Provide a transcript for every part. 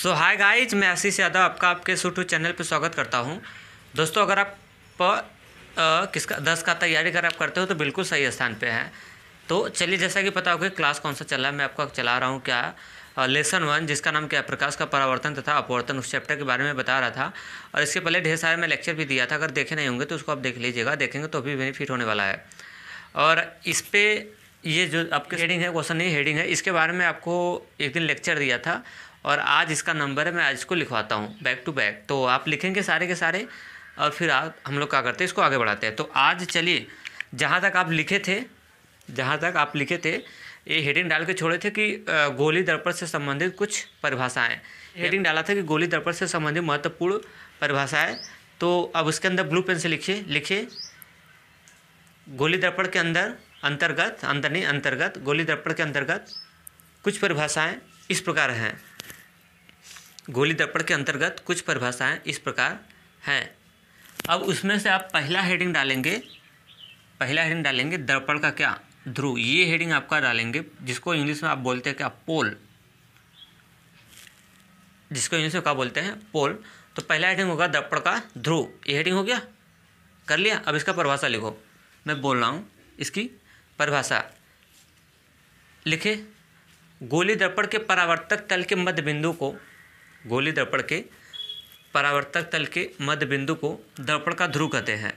सो hi guys, मैं आशीष यादव आपका आपके यूट्यूब चैनल पर स्वागत करता हूं। दोस्तों, अगर आप किसका 10 का तैयारी अगर आप करते हो तो बिल्कुल सही स्थान पे हैं। तो चलिए, जैसा कि पता होगा क्लास कौन सा चल रहा है, मैं आपको चला रहा हूं क्या लेसन 1, जिसका नाम क्या है, प्रकाश का परावर्तन तथा अपवर्तन। उस चैप्टर के बारे में बता रहा था और इसके पहले ढेर सारे मैं लेक्चर भी दिया था। अगर देखे नहीं होंगे तो उसको आप देख लीजिएगा, देखेंगे तो अभी बेनिफिट होने वाला है। और इस पर ये जो आपके हेडिंग है, क्वेश्चन नहीं हेडिंग है, इसके बारे में आपको एक दिन लेक्चर दिया था और आज इसका नंबर है। मैं आज इसको लिखवाता हूँ बैक टू बैक, तो आप लिखेंगे सारे के सारे और फिर हम लोग क्या करते हैं, इसको आगे बढ़ाते हैं। तो आज चलिए, जहाँ तक आप लिखे थे ये हेडिंग डाल के छोड़े थे कि गोली दर्पण से संबंधित कुछ परिभाषाएं। हेडिंग डाला था कि गोली दर्पण से संबंधित महत्वपूर्ण परिभाषाएं। तो अब उसके अंदर ब्लू पेन से लिखिए गोली दर्पण के अंतर्गत गोली दर्पण के अंतर्गत कुछ परिभाषाएं इस प्रकार हैं। गोली दर्पण के अंतर्गत कुछ परिभाषाएं इस प्रकार हैं। अब उसमें से आप पहला हेडिंग डालेंगे दर्पण का क्या, ध्रुव। ये हेडिंग आपका डालेंगे, जिसको इंग्लिश में आप बोलते हैं क्या, पोल। जिसको इंग्लिश में क्या बोलते हैं, पोल। तो पहला हेडिंग होगा दर्पण का ध्रुव। ये हेडिंग हो गया, कर लिया। अब इसका परिभाषा लिखो, मैं बोल रहा हूँ इसकी परिभाषा लिखे। गोली दर्पण के परावर्तक तल के मध्य बिंदु को, गोली दर्पण के परावर्तक तल के मध्य बिंदु को दर्पण का ध्रुव कहते हैं।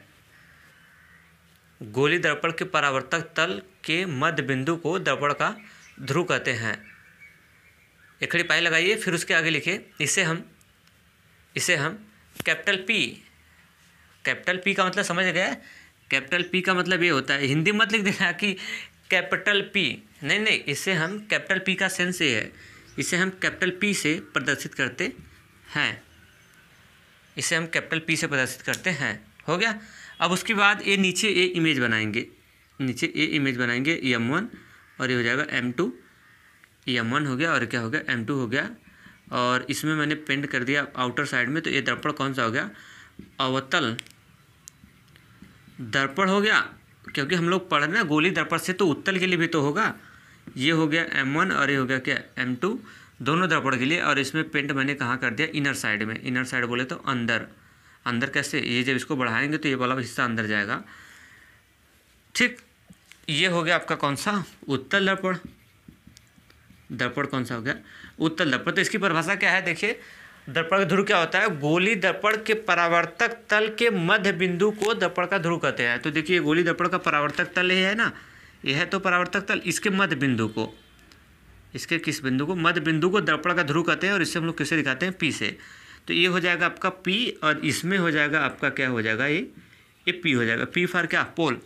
गोली दर्पण के परावर्तक तल के मध्य बिंदु को दर्पण का ध्रुव कहते हैं। एक खड़ी पाई लगाइए, फिर उसके आगे लिखिए इसे हम कैपिटल पी का मतलब समझ गया। कैपिटल पी का मतलब ये होता है, हिंदी मत लिख देना कि कैपिटल पी, नहीं, इसे हम कैपिटल पी का सेंस ये है, इसे हम कैपिटल पी से प्रदर्शित करते हैं। हो गया। अब उसके बाद ये नीचे ये इमेज बनाएंगे, M1 और ये हो जाएगा M2। M1 हो गया और क्या हो गया, M2 हो गया। और इसमें मैंने पेंट कर दिया आउटर साइड में। तो ये दर्पण कौन सा हो गया, अवतल दर्पण हो गया, क्योंकि हम लोग पढ़ रहे हैं ना गोली दर्पण से, तो उत्तल के लिए भी तो होगा। ये हो गया M1 और ये हो गया क्या, M2, दोनों दर्पण के लिए। और इसमें पेंट मैंने कहाँ कर दिया, इनर साइड में। इनर साइड बोले तो अंदर कैसे, ये जब इसको बढ़ाएंगे तो ये वाला हिस्सा अंदर जाएगा। ठीक, ये हो गया आपका कौन सा, उत्तल दर्पण। दर्पण कौन सा हो गया, उत्तल दर्पण। तो इसकी परिभाषा क्या है, देखिए दर्पण का ध्रुव क्या होता है, गोली दर्पण के परावर्तक तल के मध्य बिंदु को दर्पण का ध्रुव कहते हैं। तो देखिए गोली दर्पण का परावर्तक तल ये है ना, यह है तो परावर्तक तल, इसके मध्य बिंदु को, इसके किस बिंदु को, मध्य बिंदु को दर्पण का ध्रुव कहते हैं। और इससे हम लोग किसे दिखाते हैं, पी से। तो ये हो जाएगा आपका पी और इसमें हो जाएगा आपका क्या हो जाएगा, ये पी हो जाएगा। पी फॉर क्या, पोल।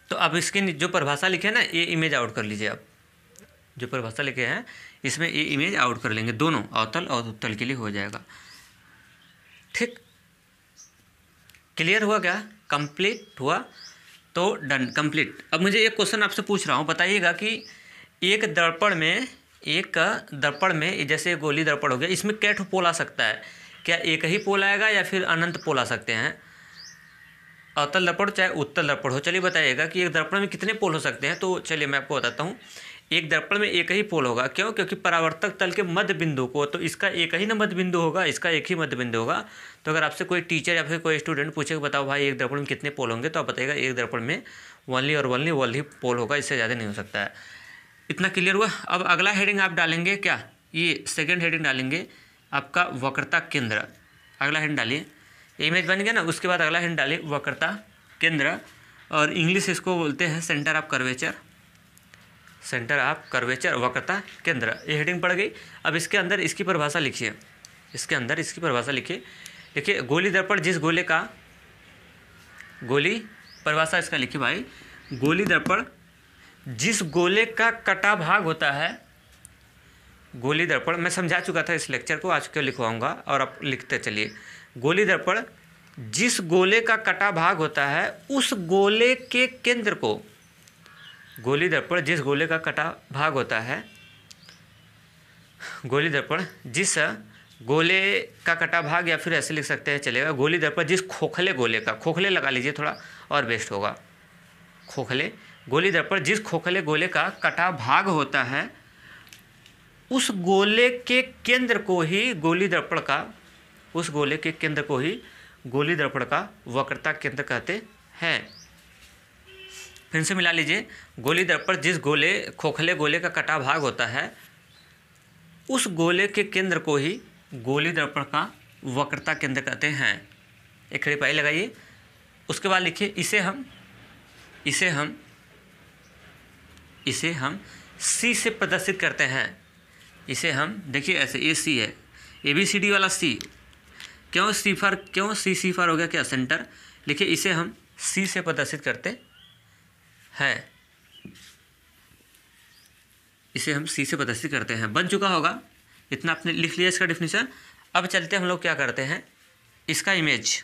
तो अब इसकी जो परिभाषा लिखे ना, ये इमेज आउट कर लीजिए। आप जो परिभाषा लिखे हैं इसमें ये इमेज आउट कर लेंगे, दोनों अवतल और उत्तल के लिए हो जाएगा। ठीक, क्लियर हुआ क्या, कंप्लीट हुआ। तो डन, कंप्लीट। अब मुझे एक क्वेश्चन आपसे पूछ रहा हूँ, बताइएगा कि एक दर्पण में जैसे गोली दर्पण हो गया, इसमें कै ठो पोल आ सकता है, क्या एक ही पोल आएगा या फिर अनंत पोल आ सकते हैं, अवतल दर्पण चाहे उत्तल दर्पण हो। चलिए बताइएगा कि एक दर्पण में कितने पोल हो सकते हैं। तो चलिए मैं आपको बताता हूँ, एक दर्पण में एक ही पोल होगा। क्यों, क्योंकि परावर्तक तल के मध्य बिंदु को, तो इसका एक ही ना मध्य बिंदु होगा, इसका एक ही मध्य बिंदु होगा। तो अगर आपसे कोई टीचर या फिर कोई स्टूडेंट पूछे बताओ भाई एक दर्पण में कितने पोल होंगे, तो आप बताइएगा एक दर्पण में ओनली पोल होगा, इससे ज़्यादा नहीं हो सकता है। इतना क्लियर हुआ। अब अगला हेडिंग आप डालेंगे क्या, ये सेकेंड हेडिंग डालेंगे आपका वक्रता केंद्र। अगला हेडिंग डालिए, इमेज बन गया ना, उसके बाद अगला हेडिंग डालिए वक्रता केंद्र। और इंग्लिश इसको बोलते हैं सेंटर ऑफ कर्वेचर, वक्रता केंद्र। ये हेडिंग पड़ गई। अब इसके अंदर इसकी परिभाषा लिखिए, देखिए गोली दर्पण जिस गोले का, परिभाषा इसका लिखिए भाई, गोली दर्पण जिस गोले का कटा भाग होता है, गोली दर्पण मैं समझा चुका था इस लेक्चर को, आज क्यों लिखवाऊंगा और आप लिखते चलिए। गोली दर्पण जिस गोले का कटा भाग होता है उस गोले के केंद्र को, गोली दर्पण जिस गोले का कटा भाग होता है, गोली दर्पण जिस गोले का कटा भाग, या फिर ऐसे लिख सकते हैं चलेगा, गोली दर्पण जिस खोखले गोले का, खोखले लगा लीजिए थोड़ा और बेस्ट होगा, खोखले, गोली दर्पण जिस खोखले गोले का कटा भाग होता है उस गोले के केंद्र को ही गोली दर्पण का, उस गोले के केंद्र को ही गोली दर्पण का वक्रता केंद्र कहते हैं। फिर से मिला लीजिए, गोली दर्पण जिस गोले खोखले गोले का कटा भाग होता है उस गोले के केंद्र को ही गोली दर्पण का वक्रता केंद्र कहते हैं। एक खड़ी पाई लगाइए। उसके बाद लिखिए इसे हम सी से प्रदर्शित करते हैं। इसे हम देखिए ऐसे, ये सी है, ABCD वाला सी, क्यों सी फॉर हो गया क्या, सेंटर। लिखिए इसे हम सी से प्रदर्शित करते हैं, इसे हम सी से प्रदर्शित करते हैं। बन चुका होगा, इतना आपने लिख लिया इसका डेफिनेशन। अब चलते हम लोग क्या करते हैं, इसका इमेज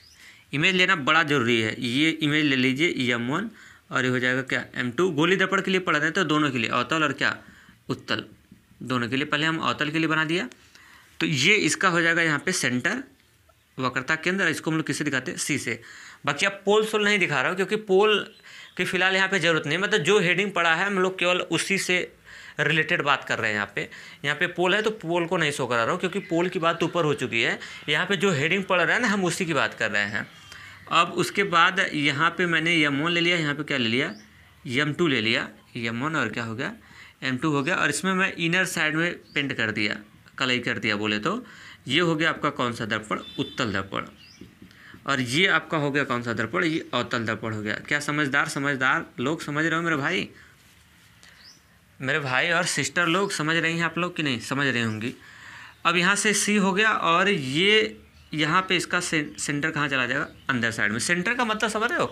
लेना बड़ा ज़रूरी है। ये इमेज ले लीजिए M1 और ये हो जाएगा क्या M2। गोली दर्पण के लिए पढ़ रहे हैं तो दोनों के लिए, अवतल और क्या उत्तल, दोनों के लिए। पहले हम अवतल के लिए बना दिया, तो ये इसका हो जाएगा यहाँ पे सेंटर वक्रता केंद्र। इसको हम लोग किससे दिखाते हैं, सी से। बाकी आप पोल सोल नहीं दिखा रहा हूँ क्योंकि पोल की फिलहाल यहाँ पे ज़रूरत नहीं है, मतलब जो हेडिंग पड़ा है हम लोग केवल उसी से रिलेटेड बात कर रहे हैं। यहाँ पे पोल है तो पोल को नहीं शो करा रहा हूँ क्योंकि पोल की बात ऊपर हो चुकी है। यहाँ पे जो हेडिंग पड़ रहा है ना, हम उसी की बात कर रहे हैं। अब उसके बाद यहाँ पे मैंने M1 ले लिया, यहाँ पे क्या ले लिया, M2 ले लिया। M1 और क्या हो गया, M2 हो गया। और इसमें मैं इनर साइड में पेंट कर दिया, कलई कर दिया बोले तो। ये हो गया आपका कौन सा दर्पण, उत्तल दर्पण। और ये आपका हो गया कौन सा दर्पण, ये अवतल दर्पण हो गया। क्या समझदार लोग समझ रहे हो मेरे भाई और सिस्टर लोग, समझ रही हैं आप लोग कि नहीं, समझ रही होंगी। अब यहाँ से सी हो गया और ये यहाँ पे इसका सेंटर कहाँ चला जाएगा, अंदर साइड में। सेंटर का मतलब समझ रहे हो,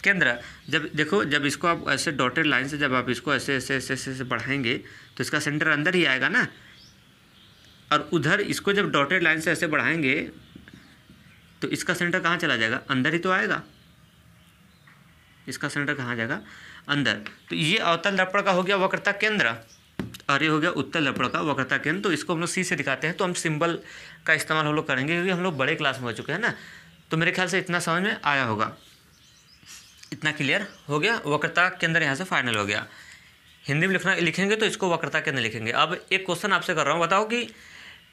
केंद्र। जब देखो, जब इसको आप ऐसे डॉटेड लाइन से जब आप इसको ऐसे ऐसे ऐसे ऐसे बढ़ाएंगे तो इसका सेंटर अंदर ही आएगा ना। और उधर इसको जब डॉटेड लाइन से ऐसे बढ़ाएंगे तो इसका सेंटर कहाँ चला जाएगा, अंदर ही तो आएगा। इसका सेंटर कहाँ जाएगा, अंदर। तो ये अवतल दर्पण का हो गया वक्रता केंद्र और ये हो गया उत्तल दर्पण का वक्रता केंद्र। तो इसको हम लोग सी से दिखाते हैं। तो हम सिंबल का इस्तेमाल हम लोग करेंगे क्योंकि हम लोग बड़े क्लास में हो चुके हैं ना। तो मेरे ख्याल से इतना समझ में आया होगा, इतना क्लियर हो गया। वक्रता केंद्र यहाँ से फाइनल हो गया। हिंदी में लिखेंगे तो इसको वक्रता केंद्र लिखेंगे। अब एक क्वेश्चन आपसे कर रहा हूँ, बताओ कि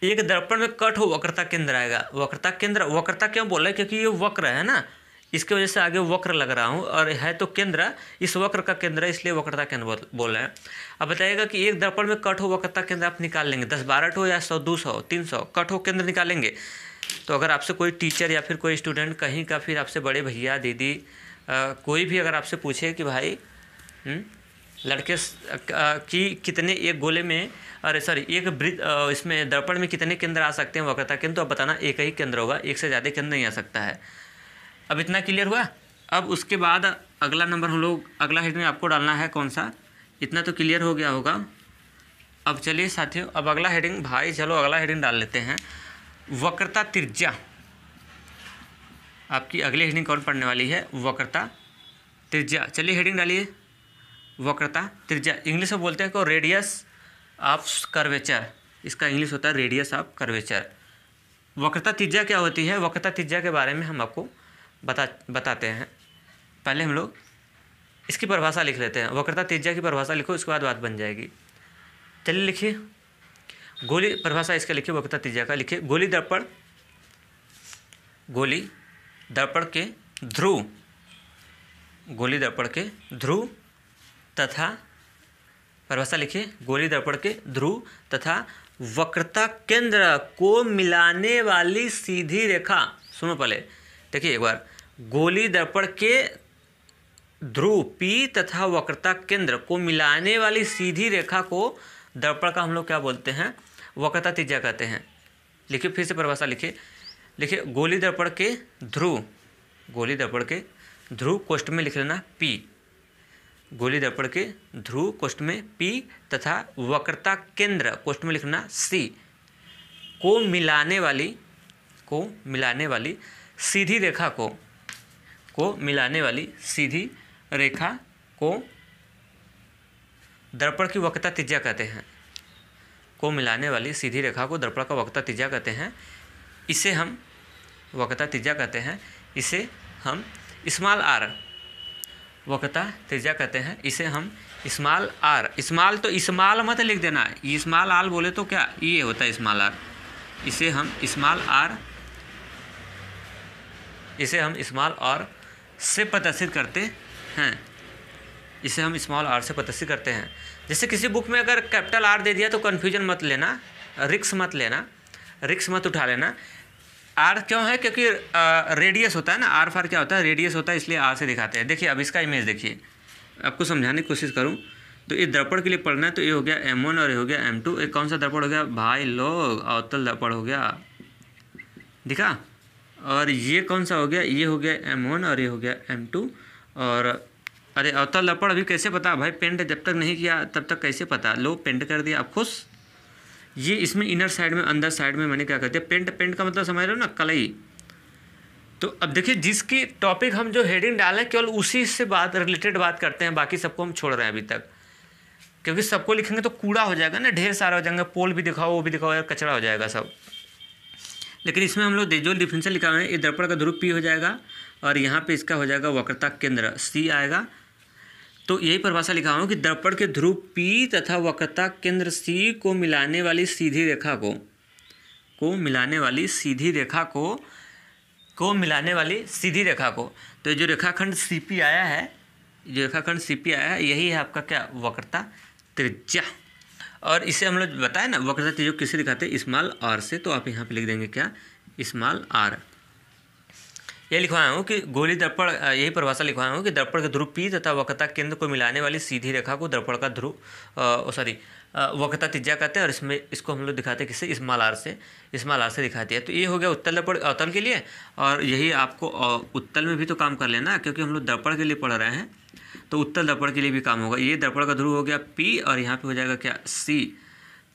एक दर्पण में कट हो वक्रता केंद्र आएगा। वक्रता केंद्र, वक्रता क्यों बोल रहे हैं, क्योंकि ये वक्र है ना, इसके वजह से आगे वक्र लग रहा हूँ और है तो केंद्र, इस वक्र का केंद्र है, इसलिए वक्रता केंद्र बोल रहे हैं। अब बताइएगा कि एक दर्पण में कट हो वक्रता केंद्र आप निकाल लेंगे, 10-12 हो या 100, 200, 300 कट हो केंद्र निकालेंगे। तो अगर आपसे कोई टीचर या फिर कोई स्टूडेंट कहीं का, फिर आपसे बड़े भैया दीदी कोई भी अगर आपसे पूछे कि भाई लड़के की कितने एक गोले में, अरे सॉरी एक इसमें दर्पण में कितने केंद्र आ सकते हैं वक्रता केंद्र, तो अब बताना एक ही केंद्र होगा, एक से ज़्यादा केंद्र नहीं आ सकता है। अब इतना क्लियर हुआ। अब उसके बाद अगला नंबर हम लोग, अगला हेडिंग आपको डालना है कौन सा, इतना तो क्लियर हो गया होगा। अब चलिए साथियों, अब अगला हेडिंग, भाई चलो अगला हेडिंग डाल लेते हैं, वक्रता त्रिज्या। आपकी अगली हेडिंग कौन पढ़ने वाली है, वक्रता त्रिज्या। चलिए हेडिंग डालिए, वक्रता त्रिज्या। इंग्लिश में बोलते हैं को रेडियस ऑफ कर्वेचर, इसका इंग्लिश होता है रेडियस ऑफ कर्वेचर। वक्रता त्रिज्या क्या होती है, वक्रता त्रिज्या के बारे में हम आपको बताते हैं। पहले हम लोग इसकी परिभाषा लिख लेते हैं। वक्रता त्रिज्या की परिभाषा लिखो, उसके बाद बात बन जाएगी। चलिए लिखिए, गोली परिभाषा इसका लिखिए, वक्रता त्रिज्या का लिखिए, गोली दर्पण के ध्रुव, गोली दर्पण के ध्रुव तथा, परिभाषा लिखिए, गोली दर्पण के ध्रुव तथा वक्रता केंद्र को मिलाने वाली सीधी रेखा। सुनो पहले देखिए एक बार, गोली दर्पण के ध्रुव P तथा वक्रता केंद्र को मिलाने वाली सीधी रेखा को दर्पण का हम लोग क्या बोलते हैं, वक्रता त्रिज्या कहते हैं। लिखिए फिर से परिभाषा लिखिए, गोली दर्पण के ध्रुव, गोली दर्पण के ध्रुव कोष्ठ में लिख लेना P, गोली दर्पण के ध्रुव कोष्ठ में P तथा वक्रता केंद्र कोष्ठ में लिखना C को मिलाने वाली सीधी रेखा को मिलाने वाली सीधी रेखा को दर्पण की वक्रता त्रिज्या कहते हैं, को मिलाने वाली सीधी रेखा को दर्पण का वक्रता त्रिज्या कहते हैं। इसे हम वक्रता त्रिज्या कहते हैं, इसे हम स्मॉल r वक्रता त्रिज्या कहते हैं, इसे हम स्मॉल आर, स्मॉल तो स्मॉल मत लिख देना, ये स्मॉल आर बोले तो क्या ये होता है स्मॉल आर, इसे हम स्मॉल आर, इसे हम स्मॉल आर से प्रदर्शित करते हैं, इसे हम स्मॉल आर से प्रदर्शित करते हैं। जैसे किसी बुक में अगर कैपिटल आर दे दिया तो कन्फ्यूजन मत लेना, रिक्स मत लेना, रिक्स मत उठा लेना। आर क्यों है? क्योंकि रेडियस होता है ना, आर फार क्या होता है? रेडियस होता है, इसलिए आर से दिखाते हैं। देखिए अब इसका इमेज देखिए, आपको समझाने की कोशिश करूं तो ये दर्पण के लिए पढ़ना है, तो ये हो गया M1 और ये हो गया M2। एक कौन सा दर्पण हो गया भाई लोग? अवतल दर्पण हो गया, दिखा। और ये कौन सा हो गया? ये हो गया M1 और ये हो गया M2। और अरे अवतल दर्पण अभी कैसे पता भाई? पेंट जब तक नहीं किया तब तक कैसे पता? लो पेंट कर दिया, आप खुश। ये इसमें इनर साइड में, अंदर साइड में मैंने क्या कर दिया? पेंट। पेंट का मतलब समझ रहे हो ना, कलई। तो अब देखिए जिसकी टॉपिक हम जो हेडिंग डालें केवल उसी से बात रिलेटेड बात करते हैं, बाकी सबको हम छोड़ रहे हैं अभी तक, क्योंकि सबको लिखेंगे तो कूड़ा हो जाएगा ना, ढेर सारा हो जाएगा, पोल भी दिखाओ वो भी दिखाओ यार, कचरा हो जाएगा सब। लेकिन इसमें हम लोग जो डिफरेंशियल लिखा हुआ है, ये दर्पण का ध्रुव P हो जाएगा और यहाँ पे इसका हो जाएगा वक्रता केंद्र C आएगा। तो यही परिभाषा लिखा हूँ कि दर्पण के ध्रुव P तथा वक्रता केंद्र C को मिलाने वाली सीधी रेखा मिलाने वाली सीधी रेखा मिलाने वाली सीधी रेखा को, तो जो रेखाखंड CP आया है, जो रेखाखंड CP आया है, यही है आपका क्या? वक्रता त्रिज्या। और इसे हम लोग बताए ना वक्रता त्रिज्या किसे दिखाते हैं? स्मॉल आर से। तो आप यहाँ पे लिख देंगे क्या? Small R. ये लिखवाया हूँ कि गोली दर्पण, यही परिभाषा लिखवाया हूँ कि दर्पण के ध्रुव P तथा वक्रता केंद्र को मिलाने वाली सीधी रेखा को दर्पण का ध्रुव वक्रता त्रिज्या कहते हैं। और इसमें इसको हम लोग दिखाते हैं किससे? स्मॉल आर से दिखाते हैं। तो ये हो गया उत्तल दर्पण अवतल के लिए, और यही आपको उत्तल में भी तो काम कर लेना, क्योंकि हम लोग दर्पण के लिए पढ़ रहे हैं, तो उत्तल दर्पण के लिए भी काम होगा। ये दर्पण का ध्रुव हो गया P और यहाँ पे हो जाएगा क्या? C।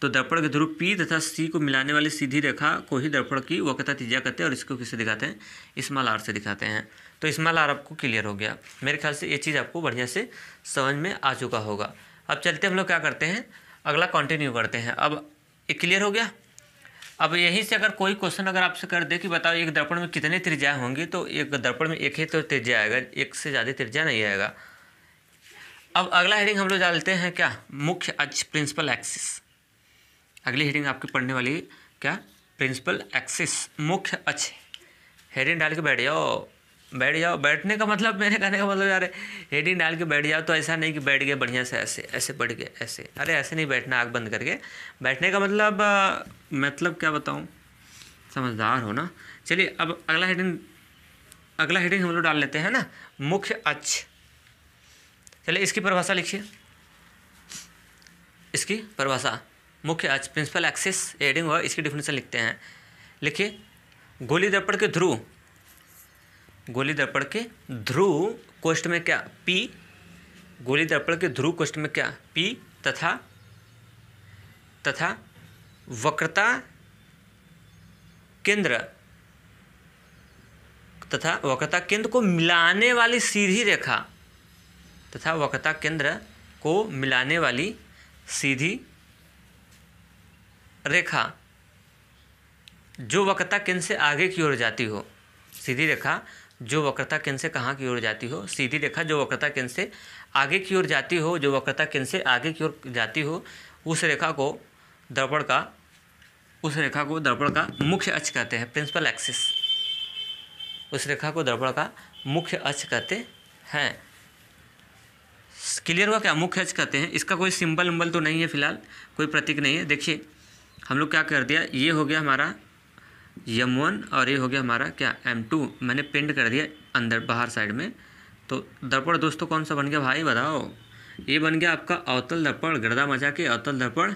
तो दर्पण के ध्रुव P तथा C को मिलाने वाली सीधी रेखा को ही दर्पण की वक्रता त्रिज्या कहते हैं, और इसको किससे दिखाते हैं? स्मॉल आर से दिखाते हैं। तो स्मॉल आर आपको क्लियर हो गया। मेरे ख्याल से ये चीज़ आपको बढ़िया से समझ में आ चुका होगा। अब चलते हम लोग क्या करते हैं, अगला कंटिन्यू करते हैं। अब ये क्लियर हो गया। अब यहीं से अगर कोई क्वेश्चन अगर आपसे कर दे कि बताओ एक दर्पण में कितने त्रिज्या होंगी, तो एक दर्पण में एक ही तो त्रिज्या आएगा, एक से ज़्यादा त्रिज्या नहीं आएगा। अब अगला हेडिंग हम लोग डालते हैं क्या? मुख्य अक्ष, प्रिंसिपल एक्सिस। अगली हेडिंग आपकी पढ़ने वाली क्या? प्रिंसिपल एक्सिस, मुख्य अक्ष। हेडिंग डाल के बैठ जाओ। बैठने का मतलब, मेरे कहने का मतलब यार हेडिंग डाल के बैठ जाओ तो ऐसा नहीं कि बैठ गए बढ़िया से ऐसे बैठ गए ऐसे। अरे ऐसे नहीं बैठना, आँख बंद करके बैठने का मतलब क्या बताऊँ, समझदार हो ना। चलिए अब अगला हेडिंग हम लोग डाल लेते हैं ना, मुख्य अक्ष। चलिए इसकी परिभाषा लिखिए, इसकी परिभाषा मुख्य अक्ष प्रिंसिपल एक्सिस हेडिंग और इसकी डिफिनेशन लिखते हैं। लिखिए गोली दर्पण के ध्रुव कोष्ठ में क्या? P। गोली दर्पण के ध्रुव कोष्ठ में क्या? P तथा वक्रता केंद्र को मिलाने वाली सीधी रेखा तथा वक्रता केंद्र को मिलाने वाली सीधी रेखा जो वक्रता केंद्र से आगे की ओर जाती हो। सीधी रेखा जो वक्रता केंद्र से कहाँ की ओर जाती हो? सीधी रेखा जो वक्रता केंद्र से आगे की ओर जाती हो, जो वक्रता केंद्र से आगे की ओर जाती हो, उस रेखा को दर्पण का मुख्य अक्ष कहते हैं, प्रिंसिपल एक्सिस। उस रेखा को दर्पण का मुख्य अक्ष कहते हैं। क्लियर हुआ क्या? मुख्य अक्ष कहते हैं। इसका कोई सिंबल तो नहीं है फिलहाल, कोई प्रतीक नहीं है। देखिए हम लोग क्या कर दिया, ये हो गया हमारा M1 और ये हो गया हमारा क्या? M2। मैंने पेंट कर दिया अंदर बाहर साइड में। तो दर्पण दोस्तों कौन सा बन गया भाई बताओ? ये बन गया आपका अवतल दर्पण, गर्दा मचा के अवतल दर्पण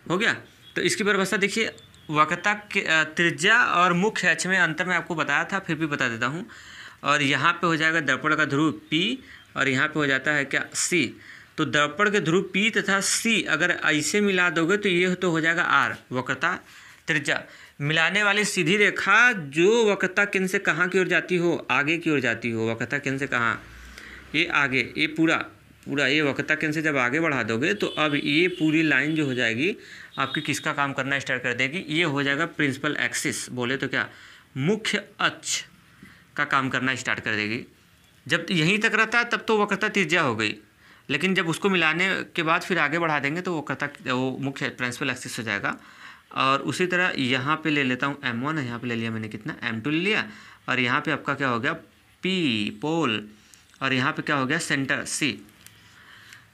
हो गया। तो इसकी परिभाषा देखिए, वक्रता त्रिज्या और मुख्य अक्ष में अंतर मैं आपको बताया था, फिर भी बता देता हूँ। और यहाँ पे हो जाएगा दर्पण का ध्रुव P और यहाँ पे हो जाता है क्या? C। तो दर्पण के ध्रुव P तथा C अगर ऐसे मिला दोगे तो ये तो हो जाएगा R, वक्रता त्रिज्या। मिलाने वाली सीधी रेखा जो वक्रता केंद्र से कहाँ की ओर जाती हो? आगे की ओर जाती हो। वक्रता केंद्र से कहाँ? ये आगे, ये पूरा ये वक्रता केंद्र से जब आगे बढ़ा दोगे तो अब ये पूरी लाइन जो हो जाएगी आपकी किसका काम करना स्टार्ट कर देगी? ये हो जाएगा प्रिंसिपल एक्सिस, बोले तो क्या? मुख्य अक्ष का काम करना स्टार्ट कर देगी। जब यहीं तक रहता है तब तो वक्रता त्रिज्या हो गई, लेकिन जब उसको मिलाने के बाद फिर आगे बढ़ा देंगे तो वो मुख्य प्रिंसिपल एक्सिस हो जाएगा। और उसी तरह यहाँ पे ले लेता हूँ M1, यहाँ पे ले लिया मैंने कितना M2 ले लिया, और यहाँ पे आपका क्या हो गया P पोल, और यहाँ पे क्या हो गया सेंटर C।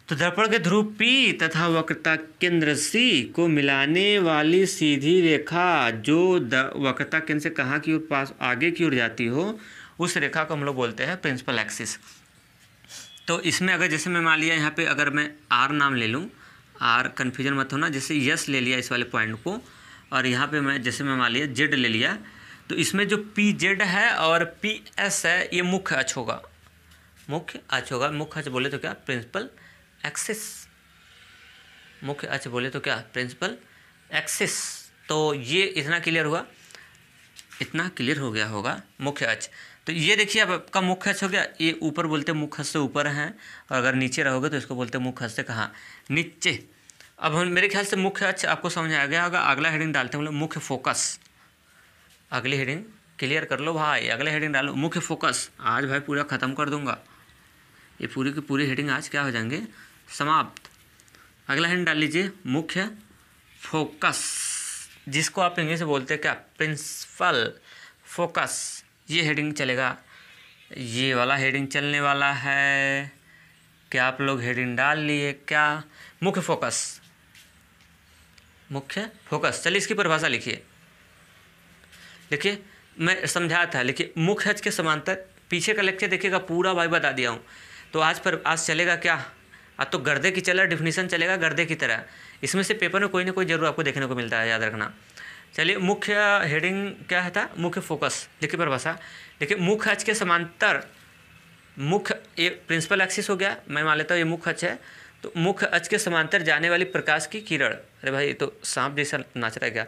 तो दर्पण के ध्रुव P तथा वक्रता केंद्र C को मिलाने वाली सीधी रेखा जो वक्रता केंद्र से कहाँ की ओर पास आगे की ओर जाती हो, उस रेखा को हम लोग बोलते हैं प्रिंसिपल एक्सिस। तो इसमें अगर जैसे मैं मान लिया यहाँ पे अगर मैं R नाम ले लूँ, R कन्फ्यूजन मत होना, जैसे यस ले लिया इस वाले पॉइंट को, और यहाँ पे मैं जैसे मैं मान लिया Z ले लिया, तो इसमें जो PZ है और PS है ये मुख्य अक्ष होगा, मुख्य अक्ष होगा। मुख्य अक्ष बोले तो क्या प्रिंसिपल एक्सिस, मुख्य अक्ष बोले तो क्या प्रिंसिपल एक्सिस। तो ये इतना क्लियर हुआ, इतना क्लियर हो गया होगा मुख्य अक्ष। तो ये देखिए अब आपका मुख्य अक्ष हो गया, ये ऊपर बोलते हैं मुख्य अक्ष से ऊपर है, और अगर नीचे रहोगे तो इसको बोलते हैं मुख्य अक्ष से कहाँ नीचे। अब हम मेरे ख्याल से मुख्य अक्ष आपको समझ आ गया होगा। अगला हेडिंग डालते हैं हम लोग मुख्य फोकस। अगली हेडिंग क्लियर कर लो भाई, अगले हेडिंग डालो मुख्य फोकस। आज भाई पूरा ख़त्म कर दूंगा, ये पूरी की पूरी हेडिंग आज क्या हो जाएंगे समाप्त। अगला हेडिंग डाल लीजिए मुख्य फोकस, जिसको आप इंग्लिश में बोलते हैं क्या प्रिंसिपल फोकस। ये हेडिंग चलेगा, ये वाला हेडिंग चलने वाला है। क्या आप लोग हेडिंग डाल लिए क्या? मुख्य फोकस, मुख्य फोकस। चलिए इसकी परिभाषा लिखिए। देखिए मैं समझाया था, लिखिए मुख्य अक्ष के समांतर। पीछे का लेक्चर देखिएगा पूरा भाई बता दिया हूँ। तो आज चलेगा क्या, आज तो गर्दे की चला डिफिनीशन चलेगा गर्दे की तरह। इसमें से पेपर में कोई ना कोई जरूर आपको देखने को मिलता है, याद रखना। चलिए मुख्य हेडिंग क्या है था, मुख्य फोकस। देखिए परिभाषा, देखिए मुख्य अक्ष के समांतर, मुख्य ये प्रिंसिपल एक्सिस हो गया, मैं मान लेता हूँ ये मुख्य अक्ष है। तो मुख्य अक्ष के समांतर जाने वाली प्रकाश की किरण, अरे भाई ये तो सांप जैसा नाच रहा है क्या,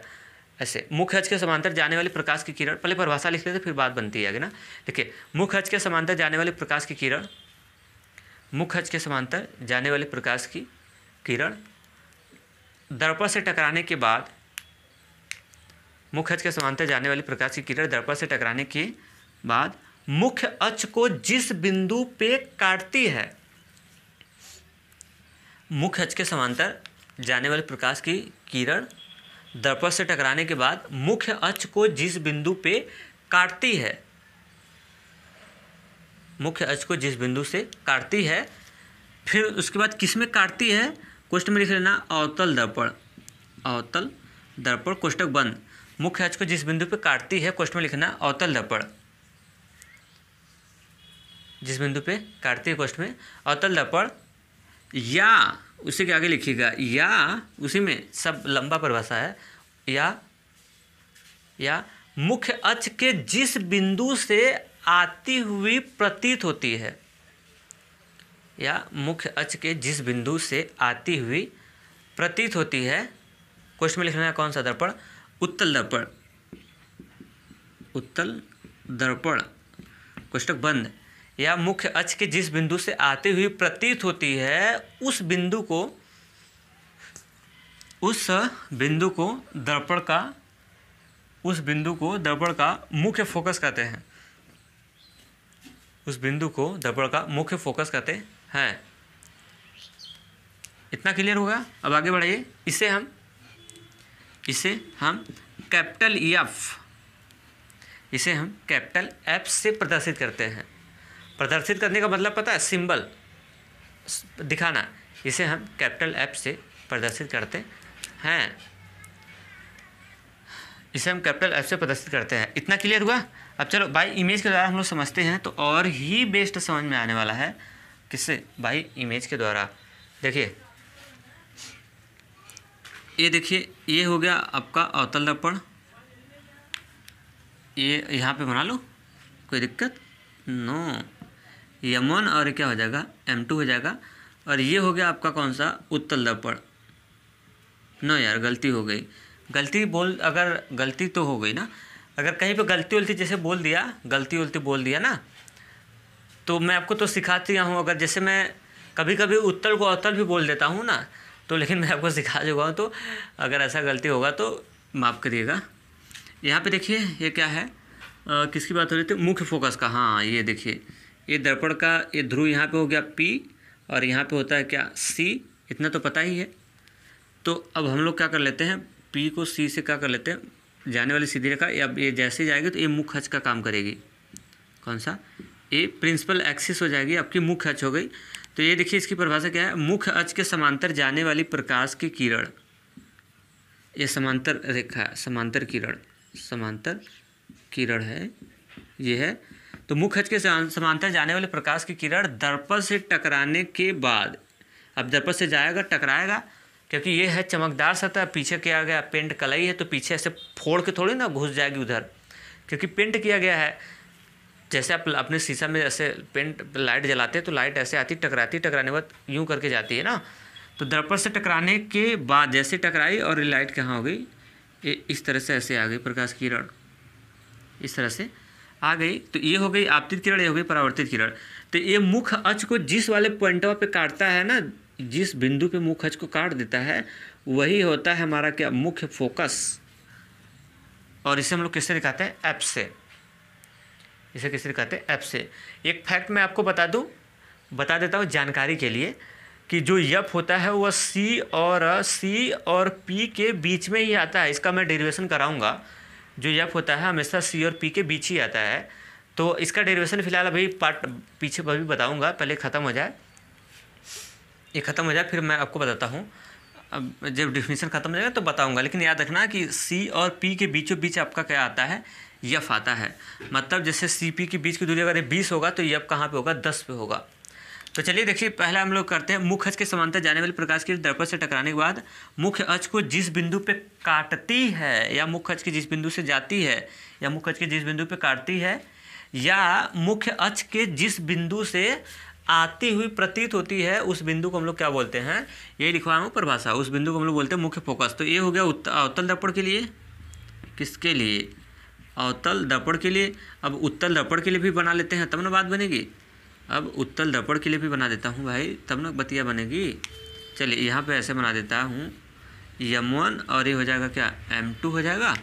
ऐसे मुख्य अक्ष के समांतर जाने वाली प्रकाश की किरण। पहले परिभाषा लिख लेते फिर बात बनती है आगे ना। देखिए मुख्य अक्ष के समांतर जाने वाली प्रकाश की किरण, मुख्य अक्ष के समांतर जाने वाली प्रकाश की किरण दर्पण से टकराने के बाद, मुख्य अक्ष के समांतर जाने वाली प्रकाश की किरण दर्पण से टकराने के बाद मुख्य अक्ष को जिस बिंदु पे काटती है, मुख्य अक्ष के समांतर जाने वाली प्रकाश की किरण दर्पण से टकराने के बाद मुख्य अक्ष को जिस बिंदु पे काटती है, मुख्य अक्ष को जिस बिंदु से काटती है, फिर उसके बाद किस में काटती है, क्वेश्चन में लिख लेना अवतल दर्पण, अवतल दर्पण कोष्टक बंद। मुख्य अक्ष को जिस बिंदु पे काटती है, क्वेश्चन में लिखना अवतल दर्पण, जिस बिंदु पे काटती है क्वेश्चन में अवतल दर्पण, या उसी के आगे लिखिएगा या उसी में सब लंबा परिभाषा है, या मुख्य अक्ष के जिस बिंदु से आती हुई प्रतीत होती है, या मुख्य अक्ष के जिस बिंदु से आती हुई प्रतीत होती है। क्वेश्चन में लिखना है कौन सा दर्पण, उत्तल दर्पण, उत्तल दर्पण कोष्टक बंद। या मुख्य अक्ष के जिस बिंदु से आती हुई प्रतीत होती है, उस बिंदु को दर्पण का, उस बिंदु को दर्पण का मुख्य फोकस कहते हैं, उस बिंदु को दर्पण का मुख्य फोकस कहते हैं। इतना क्लियर होगा। अब आगे बढ़ाइए। इसे हम कैपिटल एफ से प्रदर्शित करते हैं। प्रदर्शित करने का मतलब पता है, सिंबल दिखाना। इसे हम कैपिटल एफ से प्रदर्शित करते हैं, इसे हम कैपिटल एफ से प्रदर्शित करते हैं। इतना क्लियर हुआ। अब चलो बाई इमेज के द्वारा हम लोग समझते हैं, तो और ही बेस्ट समझ में आने वाला है। किससे? बाई इमेज के द्वारा। देखिए ये देखिए, ये हो गया आपका अवतल दर्पण, ये यहाँ पे बना लो, कोई दिक्कत नो। M1 और क्या हो जाएगा, M2 हो जाएगा। और ये हो गया आपका कौन सा, उत्तल दर्पण। नो यार गलती हो गई, अगर गलती तो हो गई ना। अगर कहीं पे गलती उल्टी जैसे बोल दिया, गलती उल्टी बोल दिया ना, तो मैं आपको तो सिखाती हूँ। अगर जैसे मैं कभी कभी उत्तल को अवतल भी बोल देता हूँ ना, तो लेकिन मैं आपको सिखा चुका हूँ। तो अगर ऐसा गलती होगा तो माफ़ करिएगा। यहाँ पे देखिए ये क्या है, किसकी बात हो रही थी, मुख्य फोकस का। हाँ ये देखिए, ये दर्पण का ये ध्रुव यहाँ पे हो गया P, और यहाँ पे होता है क्या C, इतना तो पता ही है। तो अब हम लोग क्या कर लेते हैं, P को C से क्या कर लेते हैं, जाने वाली सीधी रेखा अब ये जैसे जाएगी तो ये मुख्य अक्ष का काम करेगी। कौन सा, ये प्रिंसिपल एक्सिस हो जाएगी, आपकी मुख्य अक्ष हो गई। तो ये देखिए इसकी परिभाषा क्या है, मुख्य अक्ष के समांतर जाने वाली प्रकाश की किरण, ये समांतर रेखा, समांतर किरण है, ये है। तो मुख्य अक्ष के समांतर जाने वाले प्रकाश की किरण दर्पण से टकराने के बाद, अब दर्पण से जाएगा टकराएगा, क्योंकि ये है चमकदार सतह, पीछे किया गया पेंट कलई है, तो पीछे ऐसे फोड़ के थोड़ी ना घुस जाएगी उधर, क्योंकि पेंट किया गया है। जैसे आप अपने शीशा में ऐसे पेंट लाइट जलाते हैं तो लाइट ऐसे आती टकराती, टकराने के बाद यूँ करके जाती है ना। तो दर्पण से टकराने के बाद जैसे टकराई और ये लाइट कहाँ हो गई, ये इस तरह से ऐसे आ गई प्रकाश किरण, इस तरह से आ गई। तो ये हो गई आपतित किरण, ये हो गई परावर्तित किरण। तो ये मुख्य अक्ष को जिस वाले पॉइंटवा पे काटता है ना, जिस बिंदु पे मुख्य अक्ष को काट देता है, वही होता है हमारा क्या, मुख्य फोकस। और इसे हम लोग किससे दिखाते हैं, एफ से। इसे किससे दिखाते हैं, एफ से। एक फैक्ट मैं आपको बता देता हूँ जानकारी के लिए, कि जो यफ होता है वह सी और पी के बीच में ही आता है। इसका मैं डेरिवेशन कराऊंगा। जो यफ होता है हमेशा सी और पी के बीच ही आता है। तो इसका डेरिवेशन फिलहाल अभी पार्ट पीछे अभी बताऊंगा, पहले ख़त्म हो जाए, ये ख़त्म हो जाए फिर मैं आपको बताता हूँ। अब जब डिफिनीशन ख़त्म हो जाएगा तो बताऊंगा, लेकिन याद रखना कि सी और पी के बीचों बीच आपका क्या आता है, यफ आता है। मतलब जैसे सी पी के बीच की दूरी अगर 20 होगा तो यफ कहाँ पे होगा, 10 पे होगा। तो चलिए देखिए, पहले हम लोग करते हैं, मुख्य अक्ष के समांतर जाने वाली प्रकाश की दर्पण से टकराने के बाद मुख्य अक्ष को जिस बिंदु पे काटती है, या मुख्य अक्ष के जिस बिंदु से जाती है, या मुख्य अक्ष के जिस बिंदु पे काटती है, या मुख्य अक्ष के जिस बिंदु से आती हुई प्रतीत होती है, उस बिंदु को हम लोग क्या बोलते हैं, ये लिखवा रहा हूँ परिभाषा, उस बिंदु को हम लोग बोलते हैं मुख्य फोकस। तो ये हो गया अवतल दर्पण के लिए, किसके लिए, अवतल दर्पण के लिए। अब उत्तल दर्पण के लिए भी बना लेते हैं, तब ना बात बनेगी। अब उत्तल दर्पण के लिए भी बना देता हूँ भाई, तब ना बतिया बनेगी। चलिए यहाँ पे ऐसे बना देता हूँ, M1 और ये हो जाएगा क्या, M2 हो जाएगा।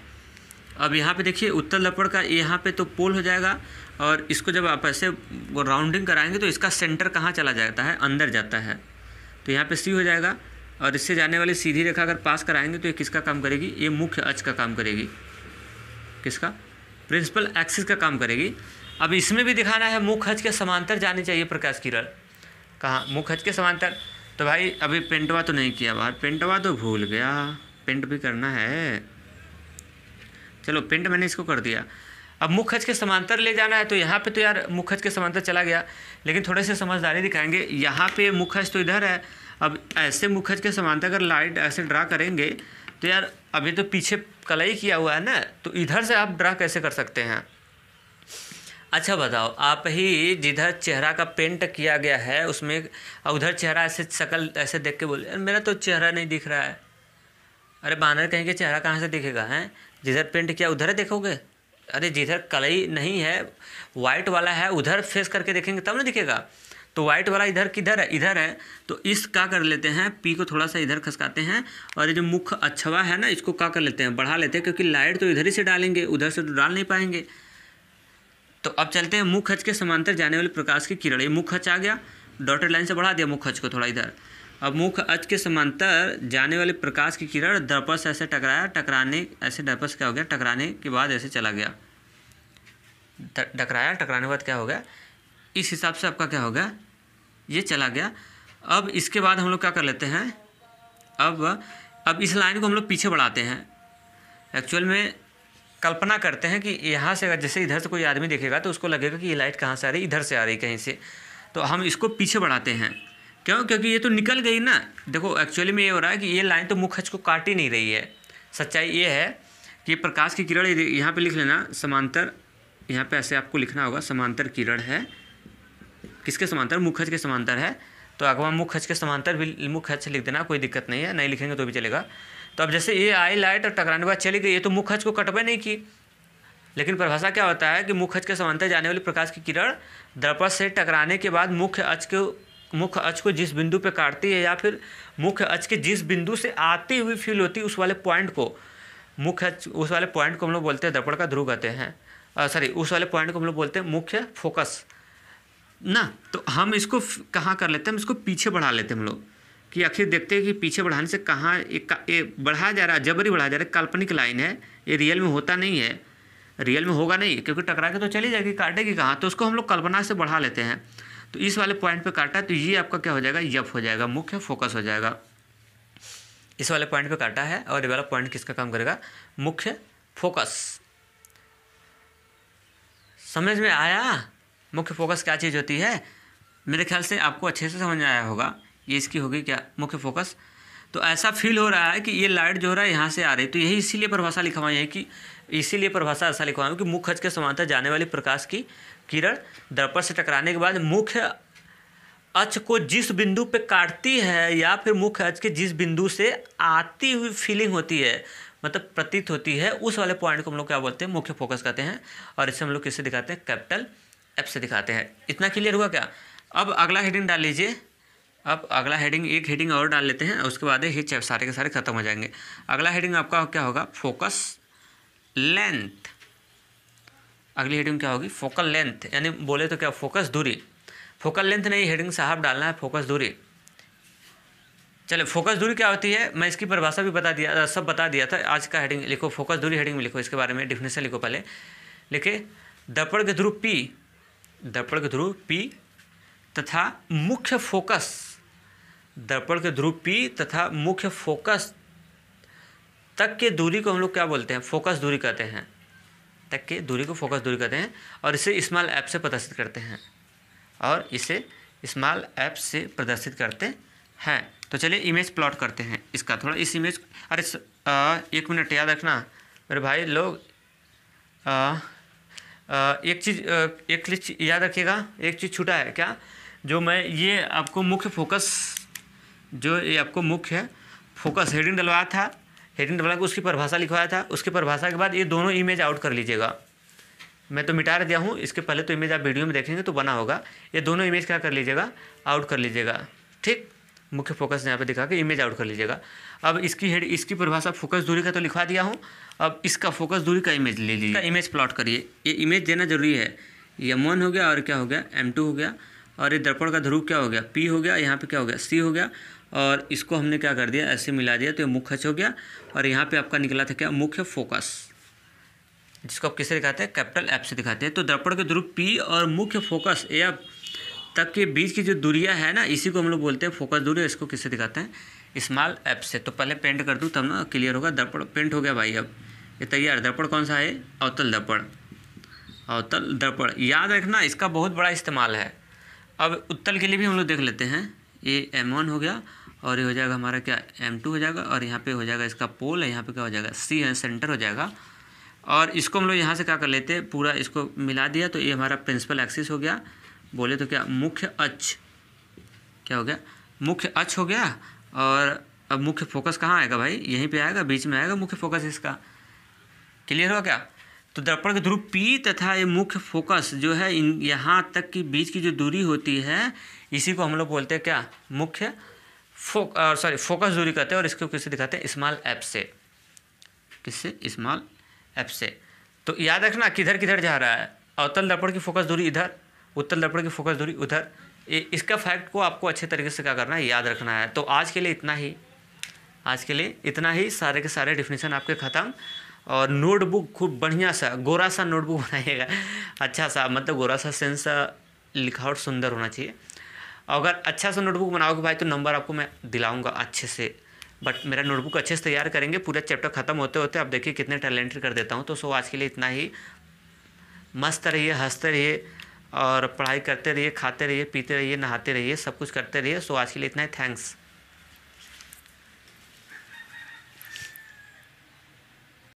अब यहाँ पे देखिए उत्तल दर्पण का यहाँ पे तो पोल हो जाएगा, और इसको जब आप ऐसे राउंडिंग कराएंगे तो इसका सेंटर कहाँ चला जाता है, अंदर जाता है। तो यहाँ पे C हो जाएगा, और इससे जाने वाली सीधी रेखा अगर पास कराएंगे तो ये किसका काम करेगी, ये मुख्य अक्ष का काम करेगी। किसका, प्रिंसिपल एक्सिस का काम करेगी। अब इसमें भी दिखाना है मुख्य अक्ष के समांतर जानी चाहिए प्रकाश किरण, कहाँ, मुख्य अक्ष के समांतर। तो भाई अभी पेंटवा तो नहीं किया बाहर, पेंटवा तो भूल गया, पेंट भी करना है। चलो पेंट मैंने इसको कर दिया। अब मुख्य अक्ष के समांतर ले जाना है, तो यहाँ पे तो यार मुख्य अक्ष के समांतर चला गया, लेकिन थोड़े से समझदारी दिखाएंगे। यहाँ पे मुख्य अक्ष तो इधर है, अब ऐसे मुख्य अक्ष के समांतर अगर लाइट ऐसे ड्रा करेंगे तो यार अभी तो पीछे कलई किया हुआ है ना, तो इधर से आप ड्रा कैसे कर सकते हैं। अच्छा बताओ, आप ही जिधर चेहरा का पेंट किया गया है उसमें उधर चेहरा ऐसे शक्ल ऐसे देख के बोले मेरा तो चेहरा नहीं दिख रहा है। अरे बानर कहेंगे चेहरा कहाँ से दिखेगा, हैं जिधर पेंट किया उधर देखोगे। अरे जिधर कलई नहीं है, वाइट वाला है, उधर फेस करके देखेंगे तब ना दिखेगा। तो वाइट वाला इधर किधर है, इधर है। तो इस क्या कर लेते हैं, पी को थोड़ा सा इधर खसकाते हैं, और ये जो मुख्य अक्षवा है ना इसको क्या कर लेते हैं, बढ़ा लेते हैं, क्योंकि लाइट तो इधर ही से डालेंगे, उधर से तो डाल नहीं पाएंगे। तो अब चलते हैं मुख्य अक्ष के समांतर जाने वाले प्रकाश की किरण। ये मुख्य अक्ष आ गया, डॉटेड लाइन से बढ़ा दिया मुख्य अक्ष को थोड़ा इधर। अब मुख्य अक्ष के समांतर जाने वाले प्रकाश की किरण दर्पण से ऐसे टकराया, टकराने ऐसे दर्पण से क्या हो गया, टकराने के बाद ऐसे चला गया, टकराया, टकराने के बाद क्या हो गया, इस हिसाब से आपका क्या हो गया, ये चला गया। अब इसके बाद हम लोग क्या कर लेते हैं, अब इस लाइन को हम लोग पीछे बढ़ाते हैं। एक्चुअल में कल्पना करते हैं कि यहाँ से अगर जैसे इधर से कोई आदमी देखेगा तो उसको लगेगा कि ये लाइट कहाँ से आ रही, इधर से आ रही कहीं से। तो हम इसको पीछे बढ़ाते हैं, क्यों, क्योंकि ये तो निकल गई ना। देखो एक्चुअली में ये हो रहा है कि ये लाइन तो मुख्य अक्ष को काट ही नहीं रही है। सच्चाई ये है कि प्रकाश की किरण यहाँ पे लिख लेना, समांतर, यहाँ पे ऐसे आपको लिखना होगा, समांतर किरण है, किसके समांतर, मुख्य अक्ष के समांतर है। तो अगवा मुख्य अक्ष के समांतर भी मुख्य अक्ष लिख देना, कोई दिक्कत नहीं है, नहीं लिखेंगे तो भी चलेगा। तो अब जैसे ये आई लाइट और टकराने के बाद चली गई, ये तो मुख्य अक्ष को कटवे नहीं की, लेकिन परिभाषा क्या होता है कि मुख्य अक्ष के समांतर जाने वाली प्रकाश की किरण दर्पण से टकराने के बाद मुख्य अक्ष को जिस बिंदु पे काटती है, या फिर मुख्य अक्ष के जिस बिंदु से आती हुई फील होती है, उस वाले पॉइंट को उस वाले पॉइंट को हम लोग बोलते हैं दर्पण का ध्रुव कहते हैं। उस वाले पॉइंट को हम लोग बोलते हैं मुख्य फोकस। ना, तो हम इसको कहाँ कर लेते हैं, हम इसको पीछे बढ़ा लेते हैं हम लोग, कि आखिर देखते हैं कि पीछे बढ़ाने से कहाँ एक बढ़ाया जा रहा है, जबरी बढ़ाया जा रहा है, काल्पनिक लाइन है, ये रियल में होता नहीं है, रियल में होगा नहीं, क्योंकि टकरा के तो चली जाएगी, काटेगी कहाँ, तो उसको हम लोग कल्पना से बढ़ा लेते हैं। तो इस वाले पॉइंट पे काटा, तो ये आपका क्या हो जाएगा, यफ हो जाएगा, मुख्य फोकस हो जाएगा। इस वाले पॉइंट पे काटा है और ये वाला पॉइंट किसका काम करेगा, मुख्य फोकस। समझ में आया मुख्य फोकस क्या चीज़ होती है? मेरे ख्याल से आपको अच्छे से समझ में आया होगा। ये इसकी होगी क्या, मुख्य फोकस। तो ऐसा फील हो रहा है कि ये लाइट जो हो रहा है यहाँ से आ रही है, तो यही इसीलिए परिभाषा लिखा हुआ है कि इसीलिए परिभाषा ऐसा लिखा हुआ है कि मुख्य अक्ष के समांतर जाने वाली प्रकाश की किरण दर्पण से टकराने के बाद मुख्य अक्ष को जिस बिंदु पे काटती है या फिर मुख्य अक्ष के जिस बिंदु से आती हुई फीलिंग होती है, मतलब प्रतीत होती है, उस वाले पॉइंट को हम लोग क्या बोलते हैं, मुख्य फोकस कहते हैं। और इसे हम लोग किससे दिखाते हैं, कैपिटल एफ से दिखाते हैं। इतना क्लियर हुआ क्या? अब अगला हेडिंग डाल लीजिए। अब अगला हेडिंग, एक हेडिंग और डाल लेते हैं, उसके बाद ही सारे के सारे खत्म हो जाएंगे। अगला हेडिंग आपका क्या होगा, फोकस लेंथ। अगली हेडिंग क्या होगी, फोकल लेंथ, यानी बोले तो क्या, फोकस दूरी। फोकल लेंथ नहीं, हेडिंग साहब डालना है फोकस दूरी। चलो, फोकस दूरी क्या होती है, मैं इसकी परिभाषा भी बता दिया, सब बता दिया था। आज का हेडिंग लिखो, फोकस दूरी हेडिंग में लिखो, इसके बारे में डिफिनेशन लिखो। पहले लिखे, दर्पण के ध्रुव P, दर्पण के ध्रुव P तथा मुख्य फोकस, दर्पण के ध्रुव P तथा मुख्य फोकस तक के दूरी को हम लोग क्या बोलते हैं, फोकस दूरी कहते हैं। तक के दूरी को फोकस दूरी कहते हैं, और इसे स्मॉल एफ से प्रदर्शित करते हैं, और इसे स्मॉल एफ से प्रदर्शित करते हैं। तो चलिए इमेज प्लॉट करते हैं इसका थोड़ा। इस इमेज, अरे एक मिनट याद रखना मेरे भाई लोग, एक चीज़ याद रखिएगा, एक चीज़ छूटा है क्या, जो मैं ये आपको मुख्य फोकस, जो ये आपको मुख्य फोकस हेडिंग डलवाया था, हेडिंग डलवा के उसकी परिभाषा लिखवाया था, उसकी परिभाषा के बाद ये दोनों इमेज आउट कर लीजिएगा। मैं तो मिटा दिया हूँ, इसके पहले तो इमेज आप वीडियो में देखेंगे तो बना होगा। ये दोनों इमेज क्या कर लीजिएगा, आउट कर लीजिएगा, ठीक। मुख्य फोकस यहाँ पे दिखा के इमेज आउट कर लीजिएगा। अब इसकी परिभाषा फोकस दूरी का तो लिखवा दिया हूँ, अब इसका फोकस दूरी का इमेज ले लीजिए, इमेज प्लॉट करिए। ये इमेज देना जरूरी है। M1 हो गया, और क्या हो गया, M2 हो गया, और ये दर्पण का ध्रुव क्या हो गया, P हो गया, यहाँ पे क्या हो गया, C हो गया, और इसको हमने क्या कर दिया, ऐसे मिला दिया, तो ये मुख्य अक्ष हो गया। और यहाँ पे आपका निकला था क्या, मुख्य फोकस, जिसको आप किससे दिखाते हैं, कैपिटल एफ से दिखाते हैं। तो दर्पण के ध्रुव P और मुख्य फोकस एफ तक के बीच की जो दूरियां है ना, इसी को हम लोग बोलते हैं फोकस दूरी। इसको किससे दिखाते हैं, स्मॉल एफ से। तो पहले पेंट कर दूँ तब ना क्लियर होगा। दर्पण पेंट हो गया भाई, अब ये तैयार। दर्पण कौन सा है, अवतल दर्पण, अवतल दर्पण याद रखना, इसका बहुत बड़ा इस्तेमाल है। अब उत्तल के लिए भी हम लोग देख लेते हैं। ये M1 हो गया, और ये हो जाएगा हमारा क्या, M2 हो जाएगा, और यहाँ पे हो जाएगा इसका पोल है, यहाँ पे क्या हो जाएगा, C है, सेंटर हो जाएगा। और इसको हम लोग यहाँ से क्या कर लेते हैं, पूरा इसको मिला दिया, तो ये हमारा प्रिंसिपल एक्सिस हो गया, बोले तो क्या, मुख्य अक्ष, क्या हो गया, मुख्य अक्ष हो गया। और अब मुख्य फोकस कहाँ आएगा भाई, यहीं पे आएगा, बीच में आएगा मुख्य फोकस इसका। क्लियर हुआ क्या? तो दर्पण के ध्रुव P तथा ये मुख्य फोकस जो है, इन यहाँ तक की बीच की जो दूरी होती है, इसी को हम लोग बोलते हैं क्या, मुख्य फोकस दूरी कहते हैं। और इसको किससे दिखाते हैं, स्मॉल एफ से। किससे, स्मॉल एफ से। तो याद रखना किधर किधर जा रहा है, अवतल दर्पण की फोकस दूरी इधर, उत्तल दर्पण की फोकस दूरी उधर। इसका फैक्ट को आपको अच्छे तरीके से क्या करना है, याद रखना है। तो आज के लिए इतना ही, आज के लिए इतना ही। सारे के सारे डेफिनेशन आपके ख़त्म। और नोटबुक खूब बढ़िया सा गोरा सा नोटबुक बनाइएगा, अच्छा सा, मतलब गोरा सा सेंस, लिखावट सुंदर होना चाहिए। अगर अच्छा सा नोटबुक बनाओगे भाई तो नंबर आपको मैं दिलाऊंगा अच्छे से। बट मेरा नोटबुक अच्छे से तैयार करेंगे, पूरा चैप्टर ख़त्म होते होते आप देखिए कितने टैलेंटेड कर देता हूँ। तो आज के लिए इतना ही। मस्त रहिए, हंसते रहिए, और पढ़ाई करते रहिए, खाते रहिए, पीते रहिए, नहाते रहिए, सब कुछ करते रहिए। आज के लिए इतना ही। थैंक्स।